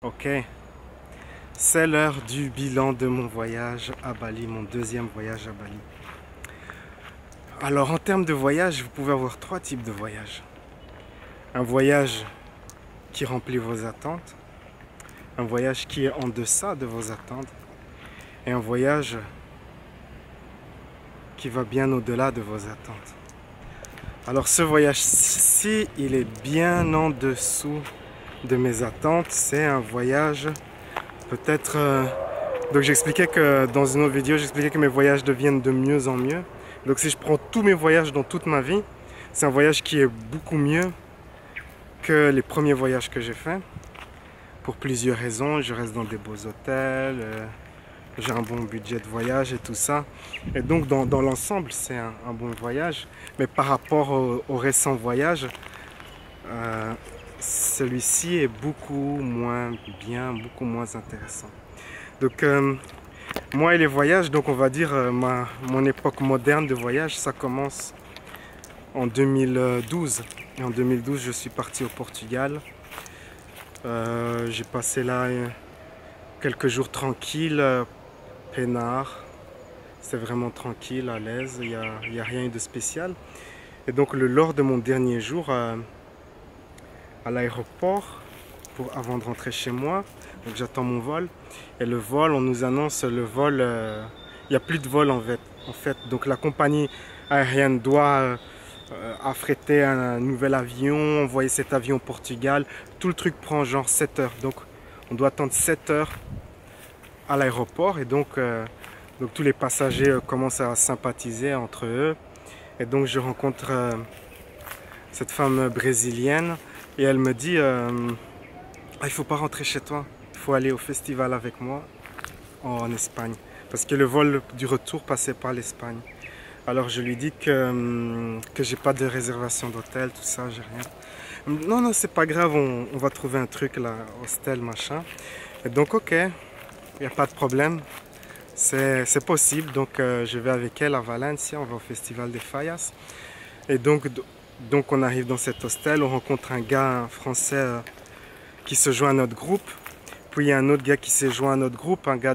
Ok, c'est l'heure du bilan de mon voyage à Bali, mon deuxième voyage à Bali. Alors en termes de voyage, vous pouvez avoir trois types de voyages. Un voyage qui remplit vos attentes, un voyage qui est en deçà de vos attentes et un voyage qui va bien au-delà de vos attentes. Alors ce voyage-ci, il est bien en dessous de mes attentes. C'est un voyage peut-être... Donc j'expliquais que dans une autre vidéo, j'expliquais que mes voyages deviennent de mieux en mieux. Donc si je prends tous mes voyages dans toute ma vie, c'est un voyage qui est beaucoup mieux que les premiers voyages que j'ai faits. Pour plusieurs raisons, je reste dans des beaux hôtels, j'ai un bon budget de voyage et tout ça. Et donc dans l'ensemble, c'est un bon voyage. Mais par rapport au récent voyage, celui-ci est beaucoup moins bien, beaucoup moins intéressant. Donc moi et les voyages, donc on va dire mon époque moderne de voyage, ça commence en 2012. Et en 2012, je suis parti au Portugal. J'ai passé là quelques jours tranquilles, peinard. C'était vraiment tranquille, à l'aise, il n'y a rien de spécial. Et donc lors de mon dernier jour à l'aéroport, avant de rentrer chez moi, donc j'attends mon vol. Et le vol, on nous annonce le vol, il n'y a plus de vol en fait. Donc la compagnie aérienne doit affréter un nouvel avion, envoyer cet avion au Portugal. Tout le truc prend genre 7 heures. Donc on doit attendre 7 heures à l'aéroport. Et donc tous les passagers commencent à sympathiser entre eux. Et donc je rencontre cette femme brésilienne. Et elle me dit, il ne faut pas rentrer chez toi. Il faut aller au festival avec moi en Espagne. Parce que le vol du retour passait par l'Espagne. Alors je lui dis que j'ai pas de réservation d'hôtel, tout ça, j'ai rien. Non, non, c'est pas grave, on va trouver un truc là, hostel, machin. Et donc ok, il n'y a pas de problème, c'est possible. Donc je vais avec elle à Valencia, on va au festival des Fallas. Et donc on arrive dans cet hostel, on rencontre un gars français qui se joint à notre groupe. Puis il y a un autre gars qui s'est joint à notre groupe, un gars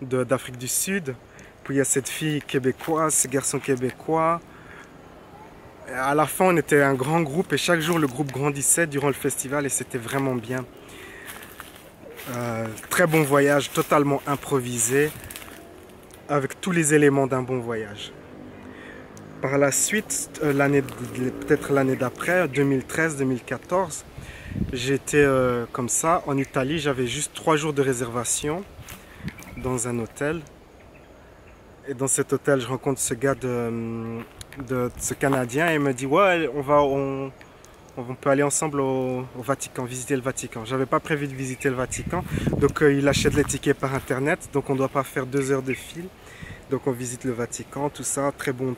d'Afrique du Sud. Puis il y a cette fille québécoise, ce garçon québécois. Et à la fin, on était un grand groupe et chaque jour, le groupe grandissait durant le festival et c'était vraiment bien. Très bon voyage, totalement improvisé, avec tous les éléments d'un bon voyage. Par la suite, peut-être l'année d'après, 2013-2014, j'étais comme ça en Italie. J'avais juste 3 jours de réservation dans un hôtel. Et dans cet hôtel, je rencontre ce gars ce Canadien et il me dit ouais, on peut aller ensemble au Vatican, visiter le Vatican. J'avais pas prévu de visiter le Vatican, donc il achète les tickets par internet, donc on ne doit pas faire 2 heures de fil. Donc on visite le Vatican, tout ça, très bon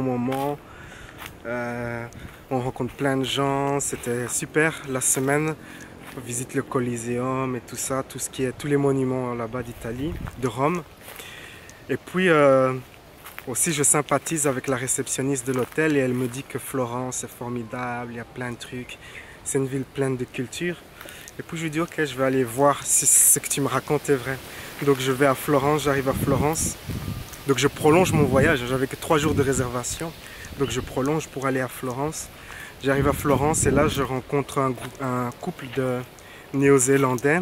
moment. On rencontre plein de gens, c'était super. La semaine, on visite le Coliseum et tout ça, tous les monuments là-bas d'Italie, de Rome. Et puis aussi je sympathise avec la réceptionniste de l'hôtel et elle me dit que Florence est formidable, il y a plein de trucs, c'est une ville pleine de culture. Et puis je lui dis ok, je vais aller voir si ce que tu me racontes est vrai. Donc je vais à Florence, j'arrive à Florence. Donc je prolonge mon voyage, j'avais que 3 jours de réservation. Donc je prolonge pour aller à Florence. J'arrive à Florence et là je rencontre un couple de Néo-Zélandais.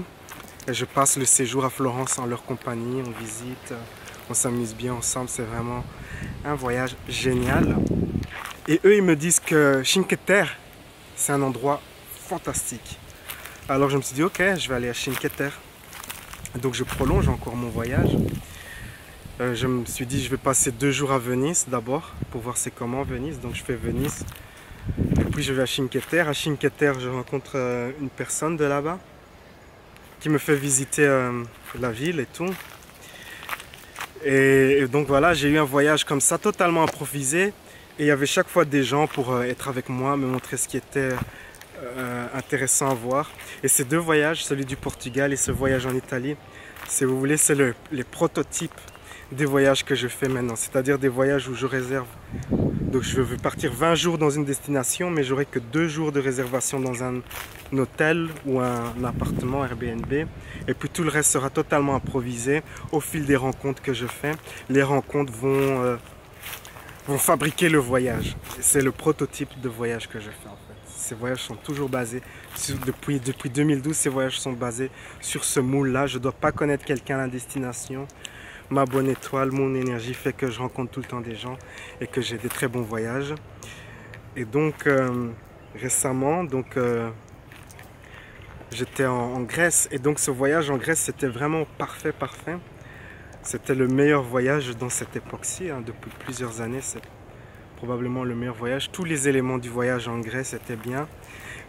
Et je passe le séjour à Florence en leur compagnie, on visite. On s'amuse bien ensemble, c'est vraiment un voyage génial. Et eux, ils me disent que Cinque Terre, c'est un endroit fantastique. Alors je me suis dit, ok, je vais aller à Cinque Terre. Donc je prolonge encore mon voyage. Je me suis dit, je vais passer 2 jours à Venise d'abord, pour voir c'est comment Venise. Donc je fais Venise. Et puis je vais à Cinque Terre. À Cinque Terre, je rencontre une personne de là-bas qui me fait visiter la ville et tout. Et donc voilà, j'ai eu un voyage comme ça, totalement improvisé. Et il y avait chaque fois des gens pour être avec moi, me montrer ce qui était intéressant à voir. Et ces 2 voyages, celui du Portugal et ce voyage en Italie, si vous voulez, c'est les prototypes des voyages que je fais maintenant. C'est-à-dire des voyages où je réserve. Donc je veux partir 20 jours dans une destination, mais j'aurai que 2 jours de réservation dans un hôtel ou un appartement Airbnb. Et puis tout le reste sera totalement improvisé au fil des rencontres que je fais. Les rencontres vont fabriquer le voyage. C'est le prototype de voyage que je fais en fait. Ces voyages sont toujours basés, depuis 2012, ces voyages sont basés sur ce moule-là. Je ne dois pas connaître quelqu'un à la destination. Ma bonne étoile, mon énergie fait que je rencontre tout le temps des gens et que j'ai des très bons voyages. Et donc, récemment, j'étais en Grèce. Et donc, ce voyage en Grèce, c'était vraiment parfait, parfait. C'était le meilleur voyage dans cette époque-ci, hein, depuis plusieurs années. C'est probablement le meilleur voyage. Tous les éléments du voyage en Grèce étaient bien.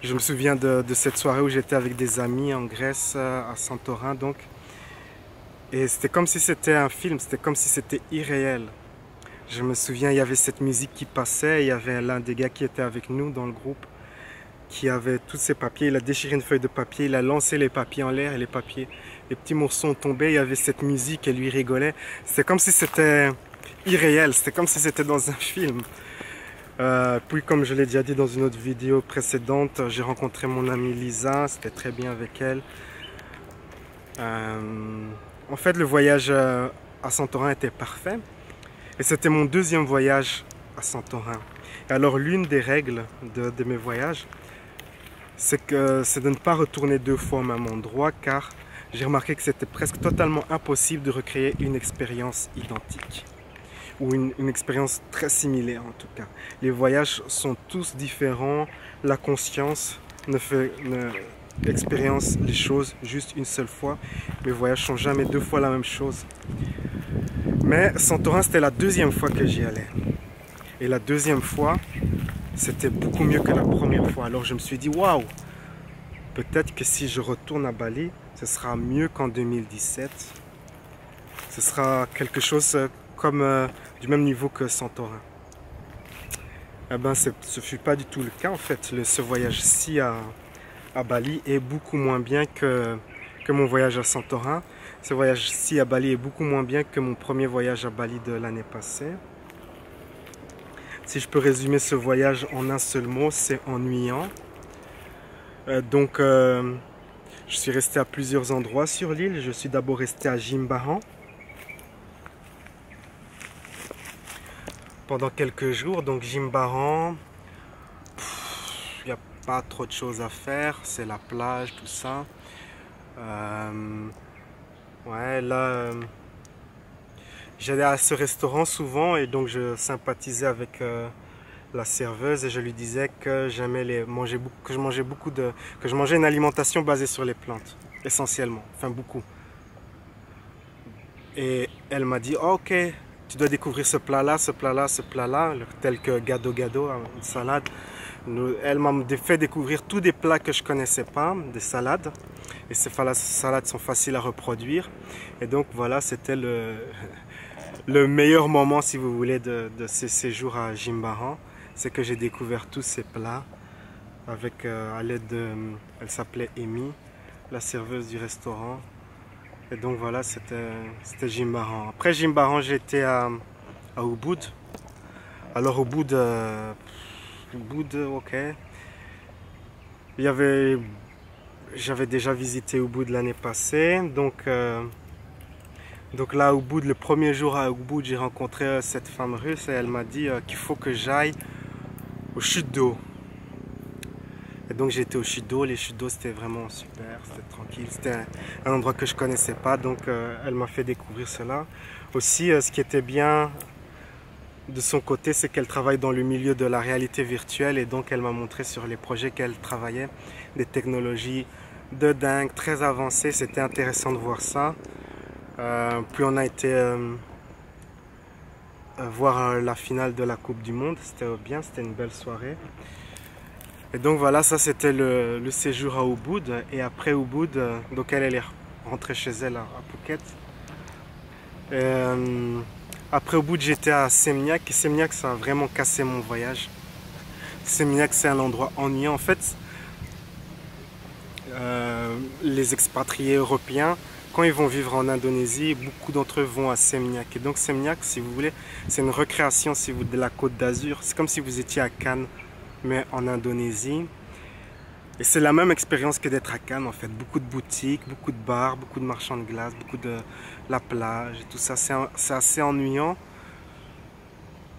Je me souviens de cette soirée où j'étais avec des amis en Grèce, à Santorin donc. Et c'était comme si c'était un film, c'était comme si c'était irréel. Je me souviens, il y avait cette musique qui passait, il y avait l'un des gars qui était avec nous dans le groupe, qui avait tous ses papiers, il a déchiré une feuille de papier, il a lancé les papiers en l'air et les petits morceaux ont tombé, il y avait cette musique et lui rigolait. C'était comme si c'était irréel, c'était comme si c'était dans un film. Puis comme je l'ai déjà dit dans une autre vidéo précédente, j'ai rencontré mon amie Lisa, c'était très bien avec elle. En fait le voyage à Santorin était parfait et c'était mon deuxième voyage à Santorin. Et alors l'une des règles de mes voyages, c'est de ne pas retourner 2 fois au même endroit car j'ai remarqué que c'était presque totalement impossible de recréer une expérience identique. Ou une expérience très similaire en tout cas. Les voyages sont tous différents, la conscience expérience les choses juste une seule fois. Les voyages sont jamais 2 fois la même chose. Mais Santorin c'était la deuxième fois que j'y allais. Et la deuxième fois, c'était beaucoup mieux que la première fois. Alors je me suis dit, waouh, peut-être que si je retourne à Bali, ce sera mieux qu'en 2017. Ce sera quelque chose comme du même niveau que Santorin. Eh ben, ce ne fut pas du tout le cas en fait. Ce voyage-ci à Bali est beaucoup moins bien que mon voyage à Santorin. Ce voyage-ci à Bali est beaucoup moins bien que mon premier voyage à Bali de l'année passée. Si je peux résumer ce voyage en un seul mot, c'est ennuyant. Je suis resté à plusieurs endroits sur l'île. Je suis d'abord resté à Jimbaran pendant quelques jours. Donc Jimbaran, il n'y a pas trop de choses à faire. C'est la plage, tout ça. Ouais, là, j'allais à ce restaurant souvent et donc je sympathisais avec la serveuse et je lui disais que j'aimais que je mangeais une alimentation basée sur les plantes, essentiellement, enfin beaucoup. Et elle m'a dit, oh, ok, tu dois découvrir ce plat-là, ce plat-là, ce plat-là, tel que gado gado, une salade. Elle m'a fait découvrir tous des plats que je connaissais pas, des salades. Et ces salades sont faciles à reproduire. Et donc voilà, c'était le meilleur moment, si vous voulez, de ces séjours à Jimbaran. C'est que j'ai découvert tous ces plats avec à l'aide de... Elle s'appelait Amy, la serveuse du restaurant. Et donc voilà, c'était Jimbaran. Après Jimbaran, j'étais à Ubud. Alors Ubud, ok. J'avais déjà visité Ubud l'année passée. Donc là, à Ubud, le premier jour à Ubud, j'ai rencontré cette femme russe et elle m'a dit qu'il faut que j'aille aux chutes d'eau. Et donc j'ai été aux chutes d'eau. Les chutes d'eau, c'était vraiment super, c'était tranquille. C'était un endroit que je connaissais pas, donc elle m'a fait découvrir cela. Aussi, ce qui était bien de son côté, c'est qu'elle travaille dans le milieu de la réalité virtuelle et donc elle m'a montré sur les projets qu'elle travaillait, des technologies de dingue, très avancées. C'était intéressant de voir ça. Puis on a été voir la finale de la Coupe du Monde, c'était bien, c'était une belle soirée. Et donc voilà, ça c'était le séjour à Ubud. Et après Ubud, donc elle est rentrée chez elle à Phuket. Après Ubud, j'étais à Seminyak. Et Seminyak, ça a vraiment cassé mon voyage. Seminyak, c'est un endroit ennuyant. En fait, les expatriés européens quand ils vont vivre en Indonésie, beaucoup d'entre eux vont à Seminyak. Et donc Seminyak, si vous voulez, c'est une recréation si vous, de la Côte d'Azur. C'est comme si vous étiez à Cannes, mais en Indonésie. Et c'est la même expérience que d'être à Cannes en fait. Beaucoup de boutiques, beaucoup de bars, beaucoup de marchands de glace, beaucoup de la plage et tout ça. C'est assez ennuyant.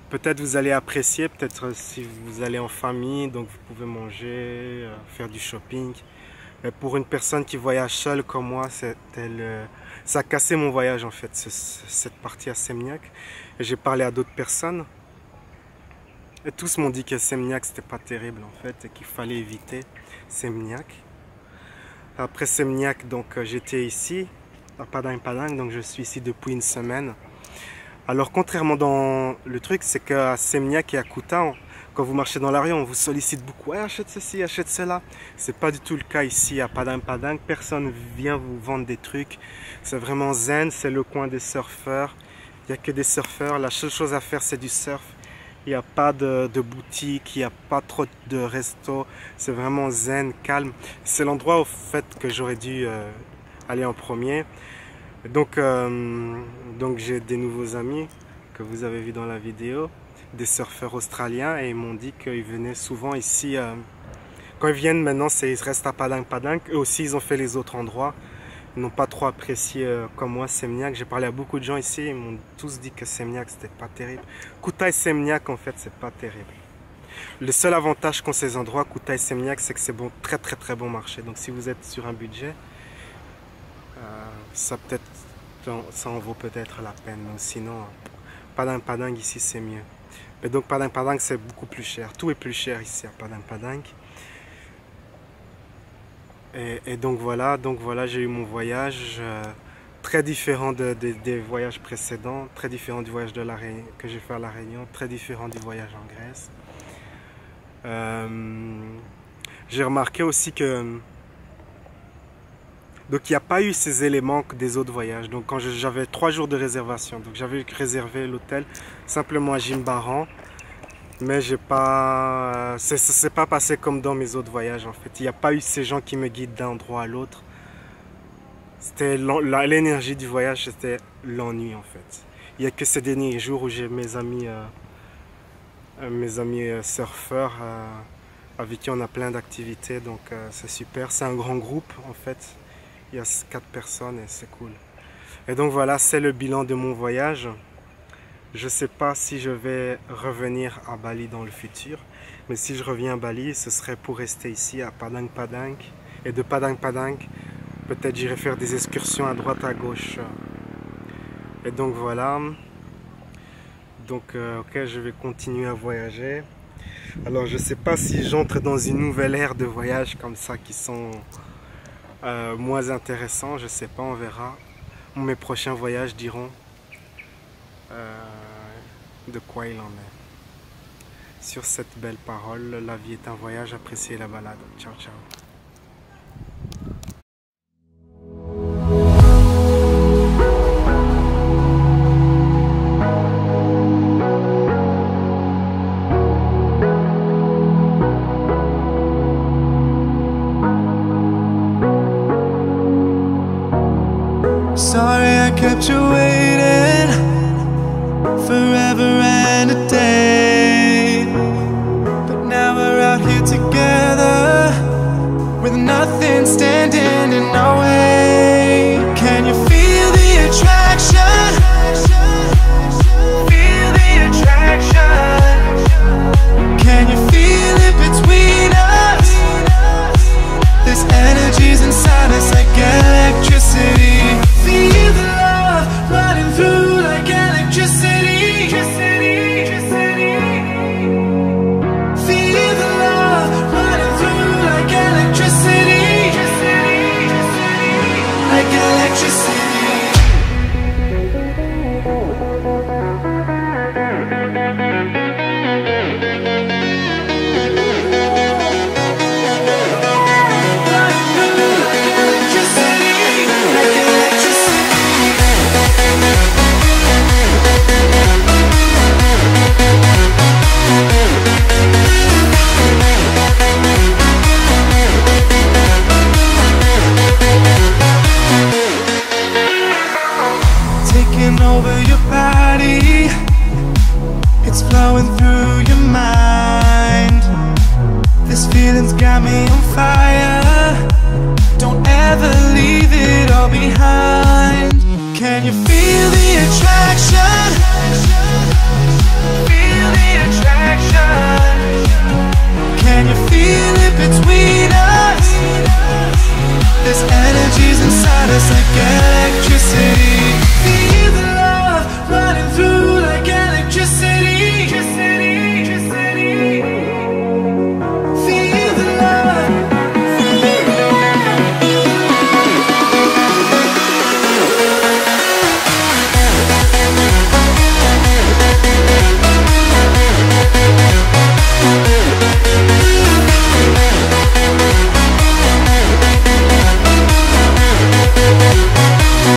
Peut-être vous allez apprécier, peut-être si vous allez en famille, donc vous pouvez manger, faire du shopping. Mais pour une personne qui voyage seule comme moi, ça a cassé mon voyage en fait, cette partie à Seminyak. Et j'ai parlé à d'autres personnes. Et tous m'ont dit que Seminyak c'était pas terrible en fait et qu'il fallait éviter Seminyak. Après Seminyak, donc j'étais ici à Padang Padang, donc je suis ici depuis une semaine. Alors contrairement dans le truc, c'est qu'à Seminyak et à Kuta, quand vous marchez dans la rue, on vous sollicite beaucoup. Ouais, achète ceci, achète cela. C'est pas du tout le cas ici à Padang Padang. Personne vient vous vendre des trucs. C'est vraiment zen, c'est le coin des surfeurs. Il n'y a que des surfeurs. La seule chose à faire, c'est du surf. Il n'y a pas de boutique, il n'y a pas trop de restos. C'est vraiment zen, calme. C'est l'endroit au fait que j'aurais dû aller en premier. Donc j'ai des nouveaux amis que vous avez vus dans la vidéo, des surfeurs australiens, et ils m'ont dit qu'ils venaient souvent ici. Quand ils viennent maintenant, ils restent à Padang Padang. Eux aussi, ils ont fait les autres endroits. Ils n'ont pas trop apprécié comme moi Seminyak. J'ai parlé à beaucoup de gens ici, ils m'ont tous dit que Seminyak c'était pas terrible. Kuta et Seminyak en fait c'est pas terrible. Le seul avantage qu'ont ces endroits, Kuta et Seminyak, c'est que c'est bon, très bon marché. Donc si vous êtes sur un budget, ça en vaut peut-être la peine. Mais sinon, Padang Padang ici c'est mieux. Mais donc Padang Padang c'est beaucoup plus cher. Tout est plus cher ici à Padang Padang. Et donc voilà, j'ai eu mon voyage très différent des voyages précédents, très différent du voyage que j'ai fait à La Réunion, très différent du voyage en Grèce. J'ai remarqué aussi que donc il n'y a pas eu ces éléments des autres voyages. Donc quand j'avais 3 jours de réservation, donc j'avais réservé l'hôtel simplement à Jimbaran. Mais j'ai pas, c'est pas passé comme dans mes autres voyages en fait. Il n'y a pas eu ces gens qui me guident d'un endroit à l'autre. C'était l'énergie du voyage, c'était l'ennui en fait. Il n'y a que ces derniers jours où j'ai mes amis surfeurs avec qui on a plein d'activités, donc c'est super. C'est un grand groupe en fait. Il y a 4 personnes et c'est cool. Et donc voilà, c'est le bilan de mon voyage. Je ne sais pas si je vais revenir à Bali dans le futur, mais si je reviens à Bali, ce serait pour rester ici à Padang Padang. Et de Padang Padang, peut-être j'irai faire des excursions à droite à gauche. Et donc voilà. Donc ok, je vais continuer à voyager. Alors je ne sais pas si j'entre dans une nouvelle ère de voyage comme ça qui sont moins intéressants. Je ne sais pas, on verra. Mes prochains voyages diront de quoi il en est. Sur cette belle parole, la vie est un voyage, appréciez la balade. Ciao, ciao. Sorry I kept you waiting forever and a day, but now we're out here together with nothing standing in our way. Can you feel the attraction? Feel the attraction. Can you feel it between us? This energy's inside us like electricity. Feel the love running through like electricity. Feel the love running through like electricity. all behind. Can you feel the attraction? Feel the attraction. Can you feel it between us? This energy's inside us again.